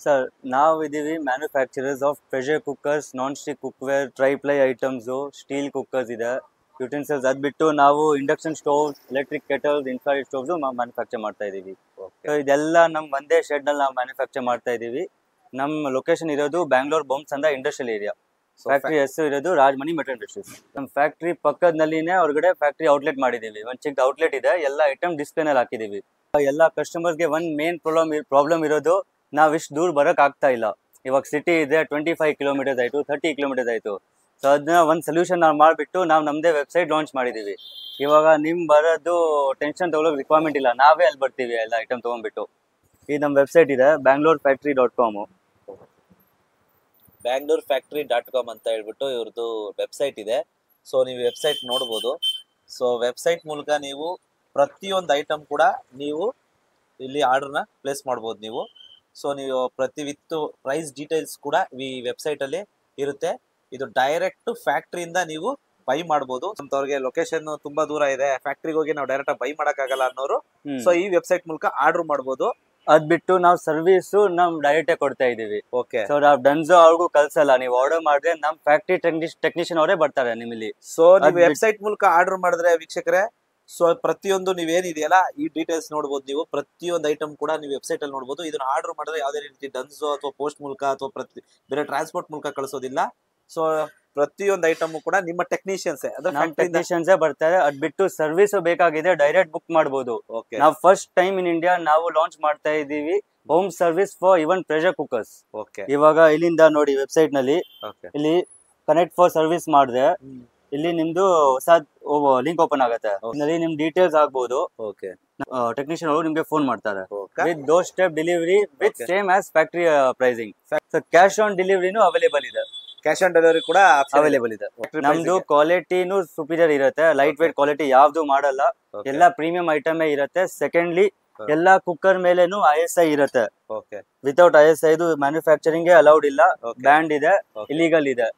Sir ನಾವಿದ್ದೀವಿ manufacturers of pressure cookers, non stick cookware, triply items, steel cookers ಇದೆ, utensils. ಅದು ಬಿಟ್ಟು ನಾವು induction stoves, electric kettles, infrared stoves manufacture ಮಾಡ್ತಾ ಇದ್ದೀವಿ. ಸೊ ಇದೆಲ್ಲ ನಮ್ಮ ಒಂದೇ ಶೆಡ್ನಲ್ಲಿ ನಾವು ಮ್ಯಾನುಫ್ಯಾಕ್ಚರ್ ಮಾಡ್ತಾ ಇದ್ದೀವಿ. ನಮ್ಮ ಲೊಕೇಶನ್ ಇರೋದು Bangalore Bommasandra industrial area. Factory ಹೆಸರು ಇರೋದು ರಾಜಮಣಿ ಮೆಟಲ್ ಇಂಡಸ್ಟ್ರೀಸ್. ನಮ್ಮ ಫ್ಯಾಕ್ಟ್ರಿ ಪಕ್ಕದಲ್ಲಿನೇ ಹೊರಗಡೆ ಫ್ಯಾಕ್ಟ್ರಿ ಔಟ್ಲೆಟ್ ಮಾಡಿದ್ದೀವಿ. ಒಂದು ಚಿಕ್ಕ ಔಟ್ಲೆಟ್ ಇದೆ, ಎಲ್ಲ ಐಟಮ್ ಡಿಸ್ಪ್ಲೇನಲ್ಲಿ ಹಾಕಿದ್ದೀವಿ. ಎಲ್ಲ ಕಸ್ಟಮರ್ಸ್ಗೆ ಒಂದು ಮೇನ್ ಪ್ರಾಬ್ಲಮ್ ಇರೋದು, ನಾವು ಇಷ್ಟು ದೂರ ಬರೋಕೆ ಆಗ್ತಾ ಇಲ್ಲ. ಇವಾಗ ಸಿಟಿ ಇದೆ, 25 ಕಿಲೋಮೀಟರ್ಸ್ ಆಯಿತು, 30 ಕಿಲೋಮೀಟರ್ಸ್ ಆಯಿತು. ಸೊ ಅದನ್ನ ಒಂದು ಸೊಲ್ಯೂಷನ್ ನಾವು ಮಾಡಿಬಿಟ್ಟು ನಾವು ನಮ್ಮದೇ ವೆಬ್ಸೈಟ್ ಲಾಂಚ್ ಮಾಡಿದ್ದೀವಿ. ಇವಾಗ ನಿಮ್ಮ ಬರೋದು ಟೆನ್ಷನ್ ತೊಗೊಳೋಕೆ ರಿಕ್ವೈರ್ಮೆಂಟ್ ಇಲ್ಲ, ನಾವೇ ಅಲ್ಲಿ ಬರ್ತೀವಿ ಎಲ್ಲ ಐಟಮ್ ತೊಗೊಂಡ್ಬಿಟ್ಟು. ಇದು ನಮ್ಮ ವೆಬ್ಸೈಟ್ ಇದೆ, bangalorefactory.com. bangalorefactory.com ಅಂತ ಹೇಳ್ಬಿಟ್ಟು ಇವ್ರದ್ದು ವೆಬ್ಸೈಟ್ ಇದೆ. ಸೊ ನೀವು ವೆಬ್ಸೈಟ್ ನೋಡ್ಬೋದು. ಸೊ ವೆಬ್ಸೈಟ್ ಮೂಲಕ ನೀವು ಪ್ರತಿಯೊಂದು ಐಟಮ್ ಕೂಡ ನೀವು ಇಲ್ಲಿ ಆರ್ಡರ್ನ ಪ್ಲೇಸ್ ಮಾಡ್ಬೋದು ನೀವು. ಸೊ ನೀವು ಪ್ರತಿ ವಿತ್ ಪ್ರೈಸ್ ಡೀಟೇಲ್ಸ್ ಕೂಡ ಈ ವೆಬ್ಸೈಟಲ್ಲಿ ಇರುತ್ತೆ. ಇದು ಡೈರೆಕ್ಟ್ ಫ್ಯಾಕ್ಟ್ರಿಯಿಂದ ನೀವು ಬೈ ಮಾಡ್ಬೋದು. ಅವ್ರಿಗೆ ಲೊಕೇಶನ್ ತುಂಬಾ ದೂರ ಇದೆ, ಫ್ಯಾಕ್ಟ್ರಿಗೆ ಹೋಗಿ ನಾವು ಡೈರೆಕ್ಟ್ ಬೈ ಮಾಡೋಕ್ಕಾಗಲ್ಲ ಅನ್ನೋರು ಸೊ ಈ ವೆಬ್ಸೈಟ್ ಮೂಲಕ ಆರ್ಡರ್ ಮಾಡ್ಬೋದು. ಅದ್ ಬಿಟ್ಟು ನಾವು ಸರ್ವಿಸು ನಮ್ ಡೈರೆಕ್ಟೇ ಕೊಡ್ತಾ ಇದೀವಿ. ಓಕೆ. ಸೊ ನಾವು ಡನ್ಸೋ ಅವ್ರಿಗೂ ಕಳ್ಸಲ್ಲ. ನೀವು ಆರ್ಡರ್ ಮಾಡಿದ್ರೆ ನಮ್ ಫ್ಯಾಕ್ಟ್ರಿ ಟೆಕ್ನಿಷಿಯನ್ ಅವರೇ ಬರ್ತಾರೆ ನಿಮ್ಮಲ್ಲಿ. ಸೊ ನೀವು ವೆಬ್ಸೈಟ್ ಮೂಲಕ ಆರ್ಡರ್ ಮಾಡಿದ್ರೆ ವೀಕ್ಷಕರೇ, ಸೊ ಪ್ರತಿಯೊಂದು ನೀವೇನಿದೆಯಲ್ಲ ಈ ಡೀಟೇಲ್ಸ್ ನೋಡ್ಬೋದು. ನೀವು ಪ್ರತಿಯೊಂದು ಐಟಮ್ ಕೂಡ ನೀವು ವೆಬ್ಸೈಟ್ ಅಲ್ಲಿ ನೋಡ್ಬೋದು. ಇದನ್ನ ಆರ್ಡರ್ ಮಾಡಿದ್ರೆ ಯಾವುದೇ ರೀತಿ ಡನ್ಸೋ ಅಥವಾ ಪೋಸ್ಟ್ ಮೂಲಕ ಅಥವಾ ಬೇರೆ ಟ್ರಾನ್ಸ್ಪೋರ್ಟ್ ಮೂಲಕ ಕಳಿಸೋದಿಲ್ಲ. ಸೊ ಪ್ರತಿಯೊಂದು ಐಟಮ್ ಕೂಡ ನಿಮ್ಮ ಟೆಕ್ನಿಷಿಯನ್ಸೇ ಬರ್ತಾರೆ. ಅದ್ ಬಿಟ್ಟು ಸರ್ವಿಸ್ ಬೇಕಾಗಿದೆ ಡೈರೆಕ್ಟ್ ಬುಕ್ ಮಾಡಬಹುದು. ನಾವು ಫಸ್ಟ್ ಟೈಮ್ ಇನ್ ಇಂಡಿಯಾ ನಾವು ಲಾಂಚ್ ಮಾಡ್ತಾ ಇದೀವಿ home service for even pressure cookers. ಇವಾಗ ಇಲ್ಲಿಂದ ನೋಡಿ ವೆಬ್ಸೈಟ್ ನಲ್ಲಿ ಇಲ್ಲಿ ಕನೆಕ್ಟ್ ಫಾರ್ ಸರ್ವಿಸ್ ಮಾಡಿದ್ರೆ ಇಲ್ಲಿ ನಿಮ್ದು ಹೊಸ ಲಿಂಕ್ ಓಪನ್ ಆಗುತ್ತೆ. ಇಲ್ಲಿ ನಿಮ್ ಡೀಟೇಲ್ಸ್ ಆಗ್ಬಹುದು. ಟೆಕ್ನಿಷಿಯನ್ ಅವರು ನಿಮ್ಗೆ ಫೋನ್ ಮಾಡ್ತಾರೆ with doorstep delivery with same as factory pricing. So cash on ಡೆಲಿವರಿನೂ ಅವೈಲೇಬಲ್ ಇದೆ. ಕ್ಯಾಶ್ ಆನ್ ಡೆಲಿವರಿ ಕೂಡ ಅವೈಲೇಬಲ್ ಇದೆ. ನಮ್ದು ಕ್ವಾಲಿಟಿನೂ ಸುಪೀರಿಯರ್ ಇರುತ್ತೆ. ಲೈಟ್ ವೇಟ್ ಕ್ವಾಲಿಟಿ ಯಾವ್ದು ಮಾಡಲ್ಲ, ಎಲ್ಲ ಪ್ರೀಮಿಯಂ ಐಟಮ್ ಇರುತ್ತೆ. ಸೆಕೆಂಡ್ಲಿ ಎಲ್ಲಾ ಕುಕ್ಕರ್ ಮೇಲೆನೂ ISI ಇರುತ್ತೆ. ವಿತೌಟ್ ISI ಇದು ಮ್ಯಾನುಫ್ಯಾಕ್ಚರಿಂಗ್ ಅಲೌಡ್ ಇಲ್ಲ, ಬ್ಯಾನ್ ಇದೆ, ಇಲಿಗಲ್ ಇದೆ.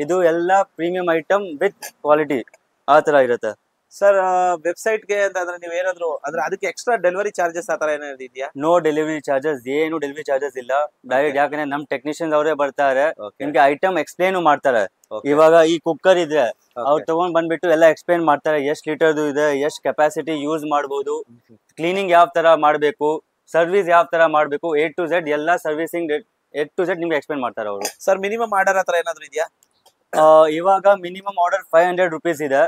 ಇದು ಎಲ್ಲ ಪ್ರೀಮಿಯಂ ಐಟಮ್ ವಿತ್ ಕ್ವಾಲಿಟಿ ಆ ತರ ಇರುತ್ತೆ. ಸರ್ ವೆಬ್ಸೈಟ್ಗೆ ಅಂತಂದ್ರೆ ನೀವು ಏನಾದ್ರು ಅಂದ್ರೆ ಅದಕ್ಕೆ ಎಕ್ಸ್ಟ್ರಾ ಡೆಲಿವರಿ ಚಾರ್ಜಸ್ ಆ ತರ ಏನಾದ್ರು ಇದೆಯಾ? ನೋ ಡೆಲಿವರಿ ಚಾರ್ಜಸ್, ಏನು ಡೆಲಿವರಿ ಚಾರ್ಜಸ್ ಇಲ್ಲ. ಡೈರೆಕ್ಟ್ ಯಾಕಂದ್ರೆ ನಮ್ ಟೆಕ್ನಿಷಿಯನ್ಸ್ ಅವರೇ ಬರ್ತಾರೆ, ನಿಮ್ಗೆ ಐಟಮ್ ಎಕ್ಸ್ಪ್ಲೇನ್ ಮಾಡ್ತಾರೆ. ಇವಾಗ ಈ ಕುಕ್ಕರ್ ಇದೆ, ಅವ್ರು ತಗೊಂಡ್ ಬಂದ್ಬಿಟ್ಟು ಎಲ್ಲ ಎಕ್ಸ್ಪ್ಲೇನ್ ಮಾಡ್ತಾರೆ. ಎಷ್ಟ್ ಲೀಟರ್ದು ಇದೆ, ಎಷ್ಟ್ ಕೆಪಾಸಿಟಿ ಯೂಸ್ ಮಾಡಬಹುದು, ಕ್ಲೀನಿಂಗ್ ಯಾವ ತರ ಮಾಡ್ಬೇಕು, ಸರ್ವಿಸ್ ಯಾವ ತರ ಮಾಡ್ಬೇಕು, A to Z ಎಲ್ಲ ಸರ್ವಿಸಿಂಗ್ A to Z ನಿಮ್ಗೆ ಎಕ್ಸ್ಪ್ಲೇನ್ ಮಾಡ್ತಾರೆ ಅವರು. ಸರ್ ಮಿನಿಮಮ್ ಆರ್ಡರ್ ಆ ತರ ಏನಾದ್ರು ಇದೆಯಾ? ಇವಾಗ ಮಿನಿಮಮ್ ಆರ್ಡರ್ 500 rupees ಇದೆ.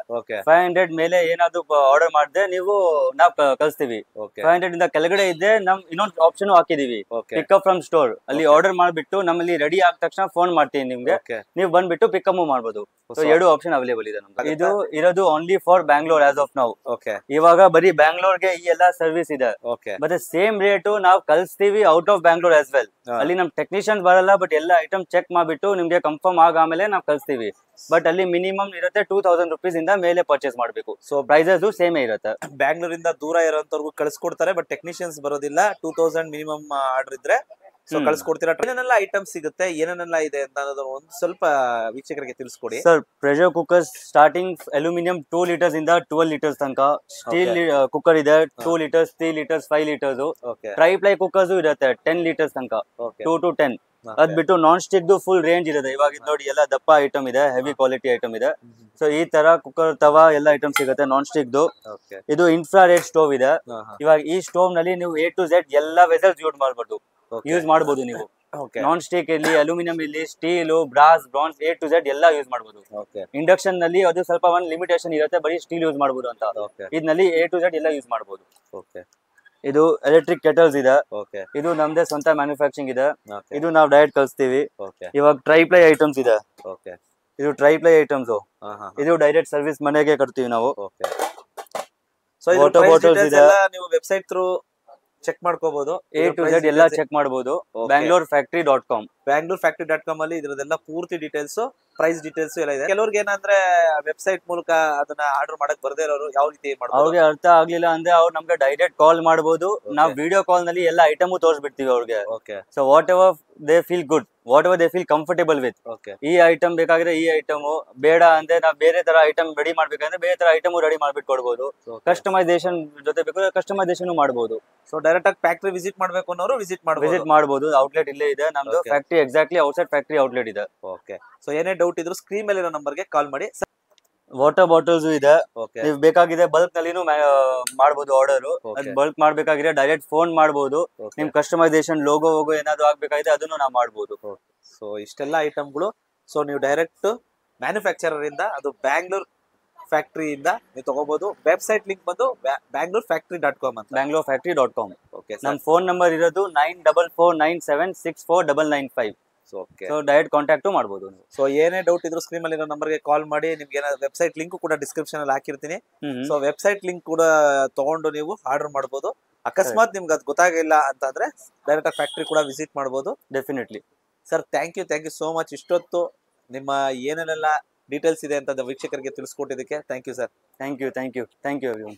500 ಮೇಲೆ ಏನಾದ್ರು ಆರ್ಡರ್ ಮಾಡಿದ್ರೆ ನೀವು ನಾವು ಕಳಿಸ್ತೀವಿ. 500 ಇಂದ ಕೆಳಗಡೆ ಇದ್ರೆ ನಮ್ ಇನ್ನೊಂದು ಆಪ್ಷನ್ ಹಾಕಿದೀವಿ, ಪಿಕಪ್ ಫ್ರಮ್ ಸ್ಟೋರ್. ಅಲ್ಲಿ ಆರ್ಡರ್ ಮಾಡ್ಬಿಟ್ಟು ನಮ್ಮಲ್ಲಿ ರೆಡಿ ಆದ ತಕ್ಷಣ ಫೋನ್ ಮಾಡ್ತೀವಿ ನಿಮ್ಗೆ, ನೀವು ಬಂದ್ಬಿಟ್ಟು ಪಿಕಪ್ ಮಾಡ್ಬೋದು. ಎರಡು ಆಪ್ಷನ್ ಅವೈಲೇಬಲ್ ಇದೆ ನಮ್ಗೆ. ಇದು ಇರೋದು only for Bangalore as of now. ಇವಾಗ ಬರೀ ಬ್ಯಾಂಗ್ಳೂರ್ಗೆ ಈ ಎಲ್ಲಾ ಸರ್ವಿಸ್ ಇದೆ. ಮತ್ತೆ ಸೇಮ್ ರೇಟು ನಾವು ಕಳಿಸ್ತೀವಿ out of Bangalore as well. ಅಲ್ಲಿ ನಮ್ ಟೆಕ್ನಿಷಿಯನ್ ಬರಲ್ಲ, ಬಟ್ ಎಲ್ಲ ಐಟಮ್ ಚೆಕ್ ಮಾಡ್ಬಿಟ್ಟು ನಿಮ್ಗೆ ಕನ್ಫರ್ಮ್ ಆಮೇಲೆ ನಾವು ಕಳಿಸ್ತೀವಿ. ಬಟ್ ಅಲ್ಲಿ ಮಿನಿಮಮ್ ಇರುತ್ತೆ 2000 rupees ಇಂದ ಮೇಲೆ ಪರ್ಚೇಸ್ ಮಾಡಬೇಕು. ಸೊ ಪ್ರೈಸಸ್ ಸೇಮೇ ಇರುತ್ತೆ. ಬ್ಯಾಂಗ್ಳೂರಿಂದ ದೂರ ಇರೋಂತವ್ರಿಗೂ ಕಳ್ಸಿಕೊಡ್ತಾರೆ, ಬಟ್ ಟೆಕ್ನಿಷಿಯನ್ಸ್ ಬರೋದಿಲ್ಲ. 2000 ಮಿನಿಮಮ್ ಆರ್ಡರ್ ಇದ್ರೆ ಸೊ ಕಳ್ಸಿಕೊಡ್ತೀರಾ. ಏನೇನೆಲ್ಲ ಐಟಮ್ ಸಿಗುತ್ತೆ, ಏನೇನೆಲ್ಲ ಇದೆ ಅಂತ ಅನ್ನೋದನ್ನ ಒಂದು ಸ್ವಲ್ಪ ವೀಕ್ಷಕರಿಗೆ ತಿಳಿಸ್ಕೊಡಿ. Sir pressure cookers starting aluminium 2 liters ಇಂದ 12 liters ತನಕ. ಸ್ಟೀಲ್ ಕುಕ್ಕರ್ ಇದೆ 2 liters, 3 liters, 5 liters. Triply cookers ಇರುತ್ತೆ 10 liters ತನಕ, 2 to 10. ಅದ್ ಬಿಟ್ಟು ನಾನ್ ಸ್ಟಿಕ್ ಫುಲ್ ರೇಂಜ್ ಇರುತ್ತೆ. ಇವಾಗ ನೋಡಿ ಎಲ್ಲ ದಪ್ಪ ಐಟಮ್ ಇದೆ, ಹೆವಿ ಕ್ವಾಲಿಟಿ ಐಟಮ್ ಇದೆ. ಸೊ ಈ ತರ ಕುಕ್ಕರ್ ತವಾ ಎಲ್ಲ ಐಟಮ್ ಸಿಗುತ್ತೆ ನಾನ್ ಸ್ಟಿಕ್. ಇದು ಇನ್ಫ್ರಾರೆಡ್ ಸ್ಟೋವ್ ಇದೆ. ಇವಾಗ ಈ ಸ್ಟೋವ್ ನಲ್ಲಿ ನೀವು A to Z ಎಲ್ಲ ವೆಸಲ್ಸ್ ಯೂಸ್ ಮಾಡಬಹುದು ನೀವು. ನಾನ್ ಸ್ಟಿಕ್ ಇಲ್ಲಿ, ಅಲ್ಯೂಮಿನಿಯಂ ಇಲ್ಲಿ, steel, brass, bronze, A to Z ಎಲ್ಲ ಯೂಸ್ ಮಾಡಬಹುದು. ಇಂಡಕ್ಷನ್ ನಲ್ಲಿ ಅದು ಸ್ವಲ್ಪ ಒಂದು ಲಿಮಿಟೇಷನ್ ಇರುತ್ತೆ, ಬರೀ ಸ್ಟೀಲ್ ಯೂಸ್ ಮಾಡಬಹುದು ಅಂತ. ಇದ್ನಲ್ಲಿ A to Z ಎಲ್ಲ ಯೂಸ್ ಮಾಡಬಹುದು. ಇದು ಎಲೆಕ್ಟ್ರಿಕ್ ಕೆಟಲ್ಸ್ ಇದೆ. ಇದು ನಮ್ದೇ ಸ್ವಂತ ಮ್ಯಾನುಫ್ಯಾಕ್ಚರಿಂಗ್ ಇದೆ. ಇದು ನಾವು ಡೈರೆಕ್ಟ್ ಕಳಿಸ್ತೀವಿ. ಇವಾಗ ಟ್ರೈಪ್ಲೈ ಐಟಮ್ಸ್ ಇದೆ. ಇದು ಟ್ರೈಪ್ಲೈ ಐಟಮ್ಸ್, ಇದು ಡೈರೆಕ್ಟ್ ಸರ್ವಿಸ್ ಮನೆಗೆ ಕೊಡ್ತೀವಿ ನಾವು. ವಾಟರ್ ಬಾಟಲ್ಸ್ ಇದೆ, ನೀವು ವೆಬ್ಸೈಟ್ ಥ್ರೂ ಚೆಕ್ ಮಾಡ್ಕೋಬಹುದು. A to Z ಎಲ್ಲ ಚೆಕ್ ಮಾಡಬಹುದು. bangalorefactory.com. bangalorefactory.com ಅಲ್ಲಿ ಇದರದೆಲ್ಲ ಪೂರ್ತಿ ಡೀಟೇಲ್ಸ್, ಪ್ರೈಸ್ ಡೀಟೇಲ್ಸ್ ಎಲ್ಲ ಇದೆ. ಕೆಲವ್ರಿಗೆ ಏನಂದ್ರೆ ವೆಬ್ಸೈಟ್ ಮೂಲಕ ಅದನ್ನ ಆರ್ಡರ್ ಮಾಡಕ್ ಬರ್ದೇ ಇರೋರು ಯಾವ ರೀತಿ ಮಾಡ್ಬೋದು? ಅವ್ರಿಗೆ ಅರ್ಥ ಆಗ್ಲಿಲ್ಲ ಅಂದ್ರೆ ಅವ್ರು ನಮ್ಗೆ ಡೈರೆಕ್ಟ್ ಕಾಲ್ ಮಾಡಬಹುದು. ನಾವು ವಿಡಿಯೋ ಕಾಲ್ ನಲ್ಲಿ ಎಲ್ಲ ಐಟಮ್ ತೋರಿಸ್ಬಿಡ್ತೀವಿ ಅವ್ರಿಗೆ. So what ever they feel good what ever they feel comfortable with. Okay ಈ ಐಟಮ್ ಬೇಕಾದ್ರೆ ಈ ಐಟಮ್, ಬೇಡ ಅಂದ್ರೆ ನಾವು ಬೇರೆ ತರ ಐಟಮ್ ರೆಡಿ ಮಾಡ್ಬೇಕಂದ್ರೆ ಬೇರೆ ತರ ಐಟಮ್ ರೆಡಿ ಮಾಡ್ಬಿಟ್ಟು ಕೊಡ್ಬೋದು. ಕಸ್ಟಮೈಸೇಷನ್ ಜೊತೆ ಬೇಕು ಕಸ್ಟಮೈಸೇಷನ್ ಮಾಡಬಹುದು. ಸೊ ಡೈರೆಕ್ಟ್ ಆಗಿ ಫ್ಯಾಕ್ಟರಿ ವಿಸಿಟ್ ಮಾಡ್ಬೇಕು ಅನ್ನೋರು ವಿಸಿಟ್ ಮಾಡಬಹುದು. ಔಟ್ಲೆಟ್ ಇಲ್ಲೇ ಇದೆ ನಮ್ದು. Factory exactly outside factory outlet ಇದೆ. ಓಕೆ. ಸೊ ಏನೇ ಡೌಟ್ ಇದ್ರು ಸ್ಕ್ರೀನ್ ಮೇಲೆ ಇರೋ ನಂಬರ್ಗೆ ಕಾಲ್ ಮಾಡಿ. ವಾಟರ್ ಬಾಟಲ್ಸ್ ಇದೆ. ಓಕೆ ನೀವು ಬೇಕಾಗಿದೆ ಬಲ್ಕ್ ನಲ್ಲಿನೂ ಮಾಡಬಹುದು ಆರ್ಡರ್. ಬಲ್ಕ್ ಮಾಡ್ಬೇಕಾದ್ರೆ ಡೈರೆಕ್ಟ್ ಫೋನ್ ಮಾಡಬಹುದು. ನಿಮ್ ಕಸ್ಟಮೈಸೇಷನ್ ಲೋಗೋ ಏನಾದ್ರು ಆಗ್ಬೇಕಾಗಿದೆ ಅದನ್ನು ನಾವು ಮಾಡಬಹುದು. ಸೊ ಇಷ್ಟೆಲ್ಲ ಐಟಮ್ಗಳು ಸೊ ನೀವು ಡೈರೆಕ್ಟ್ ಮ್ಯಾನುಫ್ಯಾಕ್ಚರರ್ ಇಂದ, ಅದು ಬ್ಯಾಂಗ್ಳೂರ್ ಫ್ಯಾಕ್ಟರಿಯಿಂದ ನೀವು ತಗೋಬಹುದು. ವೆಬ್ಸೈಟ್ ಲಿಂಕ್ ಬಂದು bangalorefactory.com ಅಂತ, bangalorefactory.com. ಓಕೆ. ನನ್ನ ಫೋನ್ ನಂಬರ್ ಇರೋದು 9449764995. ಸೊ ಡೈರೆಕ್ಟ್ ಕಾಂಟ್ಯಾಕ್ಟ್ ಮಾಡಬಹುದು. ಸೊ ಏನೇ ಡೌಟ್ ಇದ್ರು ಸ್ಕ್ರೀನ್ ಅಲ್ಲಿ ಇರೋ ನಂಬರ್ಗೆ ಕಾಲ್ ಮಾಡಿ. ನಿಮ್ಗೆ ಏನಾದ್ರು ವೆಬ್ಸೈಟ್ ಲಿಂಕ್ ಕೂಡ ಡಿಸ್ಕ್ರಿಪ್ಷನ್ ಅಲ್ಲಿ ಹಾಕಿರ್ತೀನಿ. ಸೊ ವೆಬ್ಸೈಟ್ ಲಿಂಕ್ ಕೂಡ ತಗೊಂಡು ನೀವು ಆರ್ಡರ್ ಮಾಡಬಹುದು. ಅಕಸ್ಮಾತ್ ನಿಮ್ಗೆ ಅದು ಗೊತ್ತಾಗಿಲ್ಲ ಅಂತಂದ್ರೆ ಡೈರೆಕ್ಟ್ ಆಗಿ ಫ್ಯಾಕ್ಟರಿ ಕೂಡ ವಿಸಿಟ್ ಮಾಡಬಹುದು. Definitely sir, thank you so much. ಇಷ್ಟೊತ್ತು ನಿಮ್ಮ ಏನೇನೆಲ್ಲ ಡೀಟೇಲ್ಸ್ ಇದೆ ಅಂತ ವೀಕ್ಷಕರಿಗೆ ತಿಳಿಸ್ಕೊಟ್ಟಿದ್ದಕ್ಕೆ thank you sir. Thank you everyone.